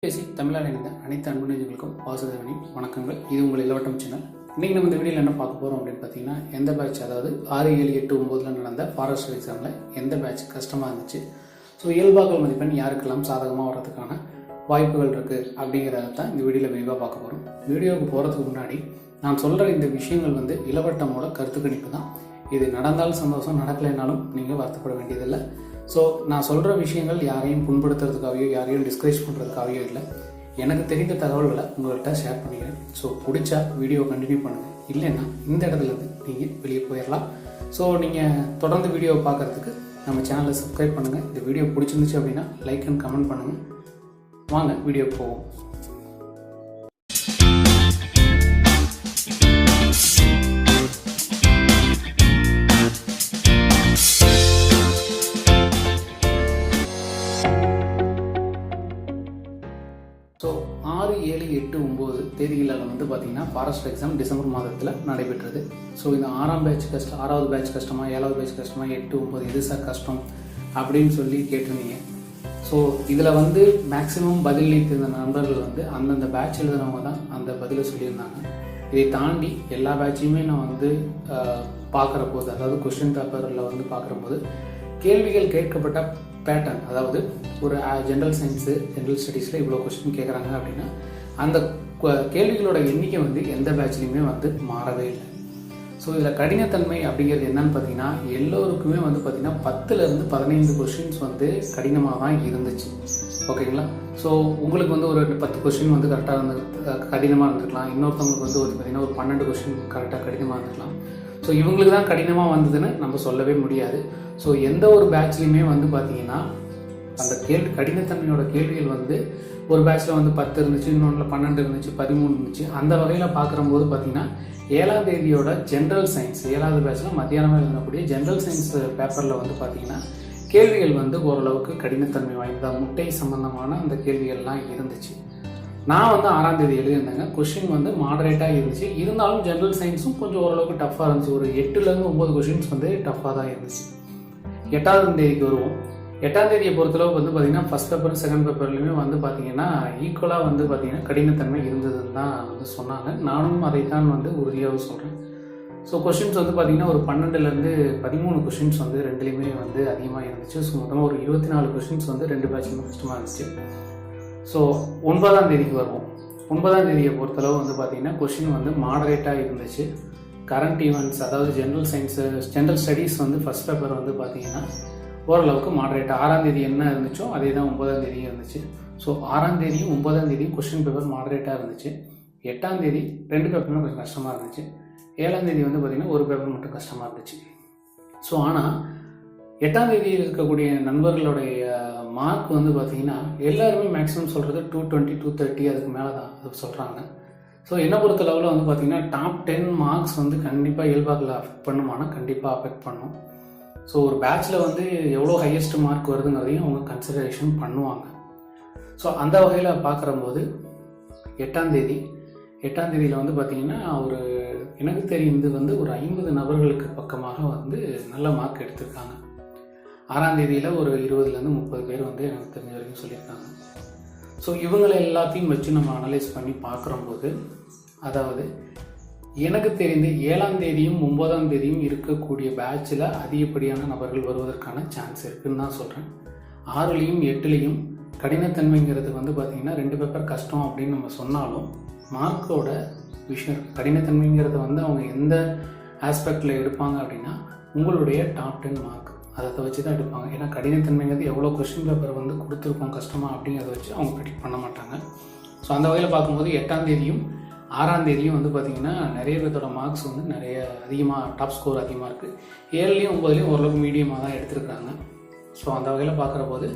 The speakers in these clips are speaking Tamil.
பேசி தமிழால் இணைந்த அனைத்து அன்பு நெஞ்சங்களுக்கும் வாசுதேவனின் வணக்கங்கள். இது உங்கள் இலவட்டம் சேனல். இன்றைக்கி நம்ம இந்த வீடியோவில் என்ன பார்க்க போகிறோம் அப்படின்னு பார்த்தீங்கன்னா, எந்த பேட்ச், அதாவது 6, 7, 8, 9 நடந்த ஃபாரஸ்ட் எக்ஸாமில் எந்த பேட்ச் கஷ்டமாக இருந்துச்சு, ஸோ இயல்பாக்கல் மதிப்பெண் யாருக்கெல்லாம் சாதகமாக வர்றதுக்கான வாய்ப்புகள் இருக்குது அப்படிங்கிறத தான் இந்த வீடியோவில் விரிவாக பார்க்க போகிறோம். வீடியோவுக்கு போகிறதுக்கு முன்னாடி நான் சொல்கிற இந்த விஷயங்கள் இலவட்டமோட கருத்து கணிப்பு தான். இது நடந்தாலும் சந்தோஷம், நடக்கலைனாலும் நீங்கள் வருத்தப்பட வேண்டியதில்லை. ஸோ நான் சொல்கிற விஷயங்கள் யாரையும் புண்படுத்துறதுக்காகவோ யாரையும் டிஸ்கரேஜ் பண்ணுறதுக்காகவோ இல்லை. எனக்கு தெரிந்த தகவல்களை உங்கள்கிட்ட ஷேர் பண்ணிக்கிறேன். ஸோ பிடிச்சா வீடியோ கண்டினியூ பண்ணுங்கள், இல்லைன்னா இந்த இடத்துலேருந்து நீங்கள் வெளியே போயிடலாம். ஸோ நீங்கள் தொடர்ந்து வீடியோவை பார்க்குறதுக்கு நம்ம சேனலை சப்ஸ்கிரைப் பண்ணுங்கள். இந்த வீடியோ பிடிச்சிருந்துச்சு அப்படின்னா லைக் அண்ட் கமெண்ட் பண்ணுங்கள். வாங்க வீடியோ போவோம். ஸோ 6, 7, 8, 9 தேதிகளில் பார்த்தீங்கன்னா ஃபாரஸ்ட் எக்ஸாம் டிசம்பர் மாதத்தில் நடைபெற்றது. ஸோ இந்த 6ஆம் பேட்ச் கஷ்டம், 6வது பேட்ச் கஷ்டமா, 7வது பேட்ச் கஷ்டமா, 8, 9 எது சார் கஷ்டம் அப்படின்னு சொல்லி கேட்டிருந்தீங்க. ஸோ இதில் மேக்ஸிமம் பதிலளித்திருந்த நண்பர்கள் அந்தந்த பேட்ச் எழுதுனவங்க தான் அந்த பதிலை சொல்லியிருந்தாங்க. இதை தாண்டி எல்லா பேட்சையுமே நான் பார்க்குற போது, அதாவது கொஸ்டின் பேப்பரில் பார்க்குற போது கேள்விகள் கேட்கப்பட்ட பேட்டர்ன், அதாவது ஒரு ஜென்ரல் சயின்ஸு, ஜென்ரல் ஸ்டடீஸில் இவ்வளோ கொஸ்டின் கேட்குறாங்க அப்படின்னா அந்த கேள்விகளோட எண்ணிக்கை எந்த பேட்ச்லையுமே மாறவே இல்லை. ஸோ இதில் கடினத்தன்மை அப்படிங்கிறது என்னன்னு பார்த்தீங்கன்னா, எல்லோருக்குமே பார்த்தீங்கன்னா 10லேருந்து 15 கொஸ்டின்ஸ் கடினமாக தான் இருந்துச்சு. ஓகேங்களா? ஸோ உங்களுக்கு ஒரு 10 கொஸ்டின் கரெக்டாக கடினமாக இருந்துக்கலாம். இன்னொருத்தவங்களுக்கு பார்த்தீங்கன்னா ஒரு 12 கொஸ்டின் கரெக்டாக கடினமாக இருந்துக்கலாம். ஸோ இவங்களுக்கு தான் கடினமாக வந்ததுன்னு நம்ம சொல்லவே முடியாது. ஸோ எந்த ஒரு பேட்ச்லையுமே பார்த்தீங்கன்னா அந்த கடினத்தன்மையோட கேள்விகள் ஒரு பேட்ச்சில் 10 இருந்துச்சு, இன்னொன்றில் 12 இருந்துச்சு, 13 இருந்துச்சு. அந்த வகையில் பார்க்குறம்போது பார்த்தீங்கன்னா 7ஆம் தேதியோட ஜென்ரல் சயின்ஸ், 7வது பேட்ச்சில் மத்தியானமாக எழுதக்கூடிய ஜென்ரல் சயின்ஸ் பேப்பரில் பார்த்தீங்கன்னா கேள்விகள் ஓரளவுக்கு கடினத்தன்மை வாய்ந்த முட்டை சம்பந்தமான அந்த கேள்விகள்லாம் இருந்துச்சு. நான் 6ஆம் தேதி எழுதியிருந்தேங்க. கொஸ்டின் மாடரேட்டாக இருந்துச்சு. இருந்தாலும் ஜென்ரல் சயின்ஸும் கொஞ்சம் ஓரளவுக்கு டஃப்பாக இருந்துச்சு. ஒரு 8லேருந்து 9 கொஸ்டின்ஸ் டஃப்பாக தான் இருந்துச்சு. 8ஆம் தேதிக்கு வருவோம். 8ஆம் தேதியை பொறுத்தளவு பார்த்தீங்கன்னா ஃபஸ்ட் பேப்பர், செகண்ட் பேப்பர்லையுமே பார்த்தீங்கன்னா ஈக்குவலாக பார்த்தீங்கன்னா கடினத்தன்மை இருந்ததுன்னு தான் சொன்னாங்க. நானும் அதைத்தான் உறுதியாக சொல்கிறேன். ஸோ கொஸ்டின்ஸ் பார்த்தீங்கன்னா ஒரு 12லேருந்து 13 கொஸ்டின்ஸ் ரெண்டுலேயுமே அதிகமாக இருந்துச்சு. ஸோ மொத்தமாக ஒரு 24 கொஸ்டின்ஸ் 2 பேட்சுமே கஷ்டமாக இருந்துச்சு. ஸோ 9ஆம் தேதிக்கு வருவோம். 9ஆம் தேதியை பொறுத்தளவு பார்த்தீங்கன்னா கொஸ்டின் மாடரேட்டாக இருந்துச்சு. கரண்ட் ஈவெண்ட்ஸ், அதாவது general science, general studies first paper பார்த்தீங்கன்னா ஓரளவுக்கு மாடரேட்டாக 6ஆம் தேதி என்ன இருந்துச்சோ அதே தான் 9ஆம் தேதியும் இருந்துச்சு. ஸோ 6ஆம் தேதியும் 9ஆம் தேதியும் கொஸ்டின் பேப்பர் மாடரேட்டாக இருந்துச்சு. 8ஆம் தேதி 2 பேப்பருமே கொஞ்சம் கஷ்டமாக இருந்துச்சு. 7ஆம் தேதி பார்த்தீங்கன்னா ஒரு பேப்பர் மட்டும் கஷ்டமாக இருந்துச்சு. ஸோ ஆனால் 8ஆம் தேதியில் இருக்கக்கூடிய நண்பர்களுடைய மார்க் பார்த்தீங்கன்னா எல்லாருமே மேக்ஸிமம் சொல்கிறது 220, 230 அதுக்கு மேலே தான் அது சொல்கிறாங்க. ஸோ என்னை பொறுத்தளவில் பார்த்தீங்கன்னா டாப் 10 மார்க்ஸ் கண்டிப்பாக இயல்பாக்கில் அஃபெக்ட் பண்ணுமானா கண்டிப்பாக அஃபெக்ட் பண்ணும். ஸோ ஒரு பேட்சில் எவ்வளோ ஹையஸ்ட் மார்க் வருதுங்கிறதையும் அவங்க கன்சிடரேஷன் பண்ணுவாங்க. ஸோ அந்த வகையில் பார்க்குறம்போது 8ஆம் தேதியில் பார்த்தீங்கன்னா ஒரு எனக்கு தெரிந்து ஒரு 50 நபர்களுக்கு பக்கமாக நல்ல மார்க் எடுத்திருக்காங்க. 6ஆம் தேதியில் ஒரு 20லேருந்து 30 பேர் எனக்கு தெரிஞ்ச வரைக்கும் சொல்லியிருக்காங்க. ஸோ இவங்களை எல்லாத்தையும் வச்சு நம்ம அனலைஸ் பண்ணி பார்க்குறம்போது, அதாவது எனக்கு தெரிந்து 7ஆம் தேதியும் 9ஆம் தேதியும் இருக்கக்கூடிய பேட்சில் அதிகப்படியான நபர்கள் வருவதற்கான சான்ஸ் இருக்குதுன்னு தான் சொல்கிறேன். 6லேயும் 8லேயும் கடினத்தன்மைங்கிறது பார்த்தீங்கன்னா 2 பேப்பர் கஷ்டம் அப்படின்னு நம்ம சொன்னாலும் மார்க்கோட விஷயம் கடினத்தன்மைங்கிறத அவங்க எந்த ஆஸ்பெக்டில் எடுப்பாங்க அப்படின்னா உங்களுடைய டாப் 10 மார்க் அதை வச்சு தான் எடுப்பாங்க. ஏன்னா கடினத்தன்மைங்கிறது எவ்வளோ கொஸ்டின் பேப்பர் கொடுத்துருக்கோம் கஷ்டமாக அப்படிங்கிறத வச்சு அவங்க ப்ரெடிக்ட் பண்ண மாட்டாங்க. ஸோ அந்த வகையில் பார்க்கும்போது 8ஆம் தேதியும் 6ஆம் தேதியும் பார்த்திங்கன்னா நிறைய பேர்த்தோட மார்க்ஸ் நிறைய அதிகமாக டாப் ஸ்கோர் அதிகமாக இருக்குது. 7லேயும் 9லேயும் ஓரளவுக்கு மீடியமாக தான் எடுத்துருக்காங்க. ஸோ அந்த வகையில் பார்க்குற போது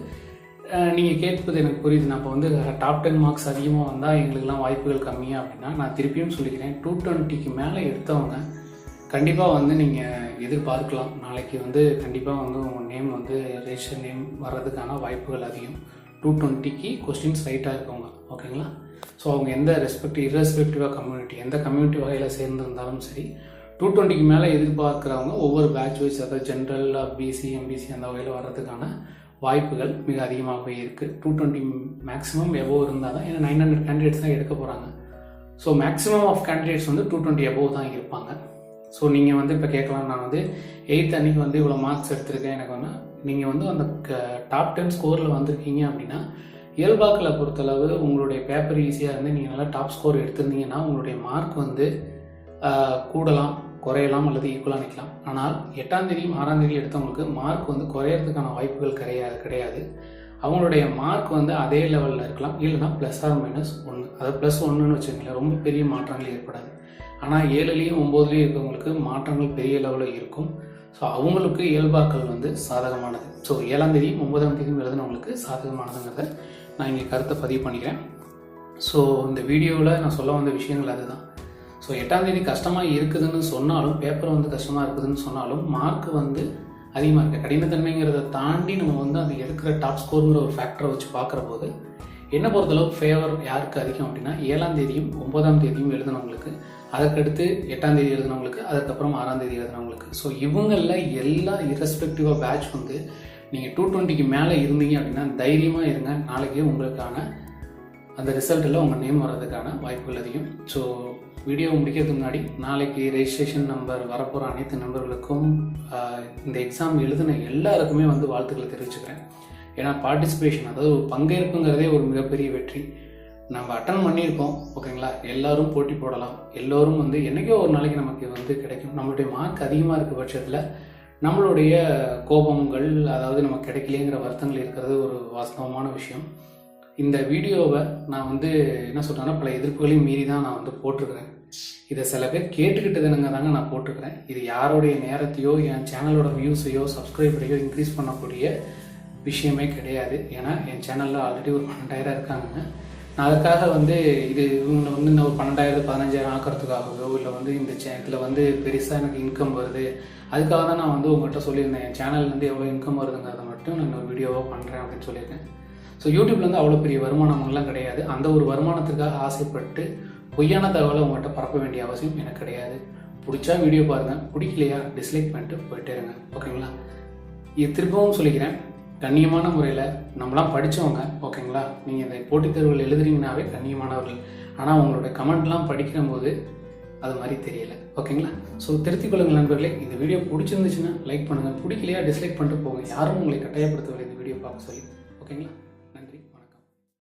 நீங்கள் கேட்பது எனக்கு புரியுது. நான் இப்போ டாப் 10 மார்க்ஸ் அதிகமாக வந்தால் எங்களுக்கெல்லாம் வாய்ப்புகள் கம்மியாக அப்படின்னா நான் திருப்பியும் சொல்லிக்கிறேன், 220க்கு மேலே எடுத்தவங்க கண்டிப்பாக நீங்கள் எதிர்பார்க்கலாம். நாளைக்கு கண்டிப்பாக உங்கள் நேம் ரெஜிஸ்டர் நேம் வர்றதுக்கான வாய்ப்புகள் அதிகம். 220க்கு கொஸ்டின்ஸ் ரைட்டாக இருக்கவங்க, ஓகேங்களா? ஸோ அவங்க எந்த இரஸ்பெக்டிவாக கம்யூனிட்டி, எந்த கம்யூனிட்டி வகையில் சேர்ந்துருந்தாலும் சரி, 220க்கு மேலே எதிர்பார்க்குறவங்க ஒவ்வொரு பேட்ச் வைஸ், அதாவது ஜென்ரல், பிசி, எம்பிசி அந்த வகையில் வர்றதுக்கான வாய்ப்புகள் மிக அதிகமாகவே இருக்குது. 220 மேக்ஸிமம் எபோவ் இருந்தால் தான், ஏன்னா 900 கேண்டிடேட்ஸ் தான் எடுக்க போகிறாங்க. ஸோ மேக்ஸிமம் ஆஃப் கேண்டிடேட்ஸ் வந்து 220 எபோவ் தான் இருப்பாங்க. ஸோ நீங்கள் வந்து இப்போ கேட்கலாம், நான் வந்து 8th அன்றைக்கி வந்து இவ்வளோ மார்க்ஸ் எடுத்திருக்கேன், எனக்கு வந்து நீங்கள் வந்து அந்த டாப் 10 ஸ்கோரில் வந்திருக்கீங்க அப்படின்னா, இயல்பாக்களை பொறுத்தளவு உங்களுடைய பேப்பர் ஈஸியாக இருந்து நீங்கள் நல்லா டாப் ஸ்கோர் எடுத்திருந்தீங்கன்னா உங்களுடைய மார்க் வந்து கூடலாம், குறையலாம் அல்லது ஈக்குவலாக நிற்கலாம். ஆனால் 8ஆம் தேதியும் 6ஆம் தேதியும் எடுத்தவங்களுக்கு மார்க் வந்து குறையிறதுக்கான வாய்ப்புகள் கிடையாது. அவங்களுடைய மார்க் வந்து அதே லெவலில் இருக்கலாம், இல்லைனா +or-1, அதாவது +1ன்னு வச்சுக்கோங்களேன், ரொம்ப பெரிய மாற்றங்கள் ஏற்படாது. ஆனால் 7லேயும் 9லேயும் இருக்கவங்களுக்கு மாற்றங்கள் பெரிய லெவலில் இருக்கும். ஸோ அவங்களுக்கு இயல்பாக்கள் வந்து சாதகமானது. ஸோ 7ஆம் தேதியும் 9ஆம் தேதியும் எழுதுனவங்களுக்கு சாதகமானதுங்கிறத நான் இங்கே கருத்தை பதிவு பண்ணிக்கிறேன். ஸோ இந்த வீடியோவில் நான் சொல்ல வந்த விஷயங்கள் அதுதான். ஸோ 8ஆம் தேதி கஷ்டமாக இருக்குதுன்னு சொன்னாலும், பேப்பர் வந்து கஷ்டமாக இருக்குதுன்னு சொன்னாலும், மார்க் வந்து அதிகமாக இருக்குது. கடினத்தன்மைங்கிறத தாண்டி நம்ம வந்து அது எடுக்கிற டாப் ஸ்கோருங்கிற ஒரு ஃபேக்டரை வச்சு பார்க்குற போது என்ன பொறுத்தளவு ஃபேவர் யாருக்கு அதிகம் அப்படின்னா 7ஆம் தேதியும் 9ஆம் தேதியும் எழுதினவங்களுக்கு, அதற்கடுத்து 8ஆம் தேதி எழுதினவங்களுக்கு, அதுக்கப்புறம் 6ஆம் தேதி எழுதினவங்களுக்கு. ஸோ இவங்களில் எல்லா இரஸ்பெக்டிவாக பேட்ச் வந்து நீங்கள் 220க்கு மேலே இருந்தீங்க அப்படின்னா தைரியமாக இருங்க. நாளைக்கு உங்களுக்கான அந்த ரிசல்ட்டில் உங்கள் நேம் வர்றதுக்கான வாய்ப்புகள் அதிகம். ஸோ வீடியோ முடிக்கிறதுக்கு முன்னாடி நாளைக்கு ரெஜிஸ்ட்ரேஷன் நம்பர் வரப்போகிற அனைத்து நண்பர்களுக்கும் இந்த எக்ஸாம் எழுதின எல்லாருக்குமே வந்து வாழ்த்துக்களை தெரிவிச்சுக்கிறேன். ஏன்னா பார்ட்டிசிபேஷன், அதாவது ஒரு பங்கேற்புங்கிறதே ஒரு மிகப்பெரிய வெற்றி. நம்ம அட்டன் பண்ணியிருக்கோம், ஓகேங்களா. எல்லோரும் போட்டி போடலாம், எல்லோரும் வந்து என்றைக்கோ ஒரு நாளைக்கு நமக்கு வந்து கிடைக்கும். நம்மளுடைய மார்க் அதிகமாக இருக்க பட்சத்தில் நம்மளுடைய கோபங்கள், அதாவது நமக்கு கிடைக்கலேங்கிற வருத்தங்கள் இருக்கிறது ஒரு வாஸ்தவமான விஷயம். இந்த வீடியோவை நான் வந்து என்ன சொல்கிறேன்னா, பல எதிர்ப்புகளையும் மீறி தான் நான் வந்து போட்டிருக்கிறேன். இதை சில பேர் கேட்டுக்கிட்டதுனுங்க தாங்க நான் போட்டிருக்கிறேன். இது யாருடைய நேரத்தையோ என் சேனலோட வியூஸையோ சப்ஸ்கிரைபரையோ இன்க்ரீஸ் பண்ணக்கூடிய விஷயமே கிடையாது. ஏன்னா என் சேனலில் ஆல்ரெடி ஒரு 12,000 இருக்காங்க. நான் அதுக்காக வந்து இவங்களை வந்து இந்த ஒரு 12,000 15,000 ஆக்கிறதுக்காகவோ, இல்லை வந்து இந்த இதில் வந்து பெருசாக எனக்கு இன்கம் வருது அதுக்காக தான் நான் வந்து உங்கள்கிட்ட சொல்லியிருந்தேன். என் சேனல்லேருந்து எவ்வளோ இன்கம் வருதுங்கிறத மட்டும் நான் ஒரு வீடியோவாக பண்ணுறேன் அப்படின்னு சொல்லியிருக்கேன். ஸோ யூடியூப்லேருந்து அவ்வளோ பெரிய வருமானமெல்லாம் கிடையாது. அந்த ஒரு வருமானத்துக்காக ஆசைப்பட்டு பொய்யான தகவலை உங்கள்கிட்ட பரப்ப வேண்டிய அவசியம் எனக்கு கிடையாது. பிடிச்சா வீடியோ பாருங்கள், பிடிக்கலையா டிஸ்லைக் பண்ணிட்டு போயிட்டே இருங்க, ஓகேங்களா. இது திரும்பவும் சொல்லிக்கிறேன், கண்ணியமான முறையில் நம்மளாம் படித்தவங்க, ஓகேங்களா. நீங்கள் இந்த போட்டித் தேர்வுகள் எழுதுறீங்கன்னாவே கண்ணியமானவர்கள். ஆனால் உங்களுடைய கமெண்ட்லாம் படிக்கிற போது அது மாதிரி தெரியலை, ஓகேங்களா. ஸோ திருத்திக் கொள்ளுங்கள் நண்பர்களே. இந்த வீடியோ பிடிச்சிருந்துச்சுன்னா லைக் பண்ணுங்கள், பிடிக்கலையா டிஸ்லைக் பண்ணிட்டு போங்க. யாரும் உங்களை கட்டாயப்படுத்தவில்லை இந்த வீடியோ பார்க்க சொல்லி, ஓகேங்களா.